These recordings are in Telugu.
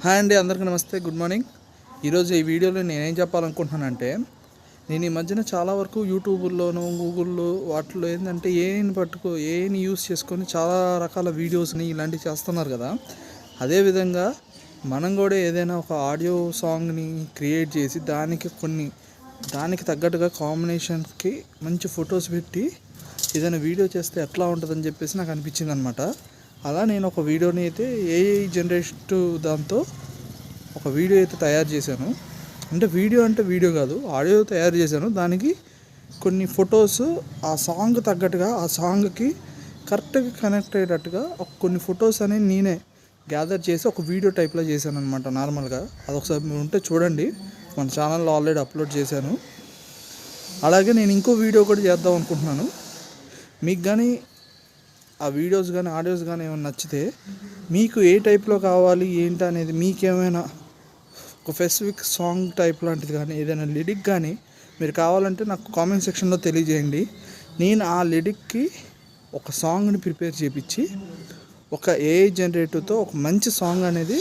హాయ్ అండి, అందరికీ నమస్తే, గుడ్ మార్నింగ్. ఈరోజు ఈ వీడియోలో నేనేం చెప్పాలనుకుంటున్నానంటే, నేను ఈ మధ్యన చాలా వరకు యూట్యూబ్లోను గూగుల్లో వాటిలో ఏంటంటే ఏఐని యూస్ చేసుకొని చాలా రకాల వీడియోస్ని ఇలాంటివి చేస్తున్నారు కదా. అదేవిధంగా మనం కూడా ఏదైనా ఒక ఆడియో సాంగ్ని క్రియేట్ చేసి దానికి తగ్గట్టుగా కాంబినేషన్కి మంచి ఫొటోస్ పెట్టి ఏదైనా వీడియో చేస్తే ఎట్లా ఉంటుందని చెప్పేసి నాకు అనిపించింది అనమాట. అలా నేను ఒక వీడియోని అయితే ఏఐ జనరేటివ్ దాంతో ఒక వీడియో అయితే తయారు చేశాను. అంటే వీడియో కాదు, ఆడియో తయారు చేశాను. దానికి కొన్ని ఫొటోస్ ఆ సాంగ్ తగ్గట్టుగా ఆ సాంగ్కి కరెక్ట్గా కనెక్ట్ అయ్యేటట్టుగా కొన్ని ఫొటోస్ అనేవి నేనే గ్యాదర్ చేసి ఒక వీడియో టైప్లో చేశాను అనమాట. నార్మల్గా అదొకసారి మీరు ఉంటే చూడండి, మన ఛానల్లో ఆల్రెడీ అప్లోడ్ చేశాను. అలాగే నేను ఇంకో వీడియో కూడా చేద్దాం అనుకుంటున్నాను. మీకు కానీ ఆ వీడియోస్ కానీ ఆడియోస్ కానీ ఏమైనా నచ్చితే, మీకు ఏ టైప్లో కావాలి ఏంటి అనేది, మీకేమైనా ఒక స్పెసిఫిక్ సాంగ్ టైప్ లాంటిది కానీ ఏదైనా లిరిక్ కానీ మీరు కావాలంటే నాకు కామెంట్ సెక్షన్లో తెలియజేయండి. నేను ఆ లిరిక్కి ఒక సాంగ్ని ప్రిపేర్ చేయించి ఒక ఏఐ జనరేటివ్తో ఒక మంచి సాంగ్ అనేది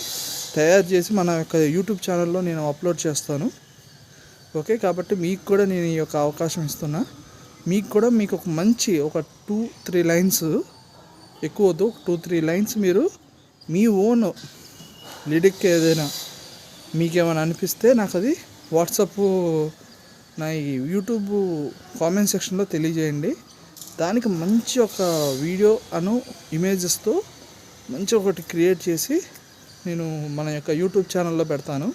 తయారు చేసి మన యొక్క యూట్యూబ్ ఛానల్లో నేను అప్లోడ్ చేస్తాను. ఓకే, కాబట్టి మీకు కూడా నేను ఈ యొక్క అవకాశం ఇస్తున్నా. మీకు ఒక మంచి ఒక 2-3 లైన్స్, ఎక్కువ వద్దు, 2-3 లైన్స్ మీరు మీ ఓన్ లిరిక్ ఏదైనా మీకేమైనా అనిపిస్తే నాకు అది వాట్సాప్ నా యూట్యూబ్ కామెంట్ సెక్షన్లో తెలియజేయండి. దానికి మంచి ఒక వీడియో ఇమేజెస్తో మంచి ఒకటి క్రియేట్ చేసి నేను మన యొక్క యూట్యూబ్ ఛానల్లో పెడతాను.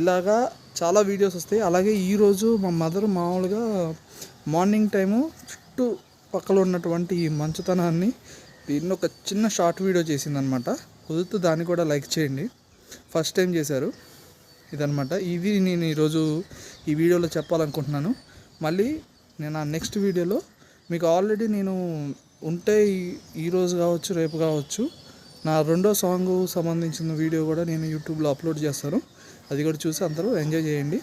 ఇలాగా చాలా వీడియోస్ వస్తాయి. అలాగే ఈరోజు మా మదర్ మామూలుగా మార్నింగ్ టైము చుట్టూ పక్కన ఉన్నటువంటి ఈ మంచుతనాన్ని దీన్ని ఒక చిన్న షార్ట్ వీడియో చేసిందనమాట. కుదురుతూ దాన్ని కూడా లైక్ చేయండి. ఫస్ట్ టైం చేశారు ఇదనమాట. ఇది నేను ఈరోజు ఈ వీడియోలో చెప్పాలనుకుంటున్నాను. మళ్ళీ నేను ఆ నెక్స్ట్ వీడియోలో మీకు ఆల్రెడీ నేను ఉంటే ఈరోజు కావచ్చు, రేపు కావచ్చు, నా రెండో సాంగ్ సంబంధించిన వీడియో కూడా నేను యూట్యూబ్లో అప్లోడ్ చేస్తాను. అది కూడా చూసి అందరూ ఎంజాయ్ చేయండి.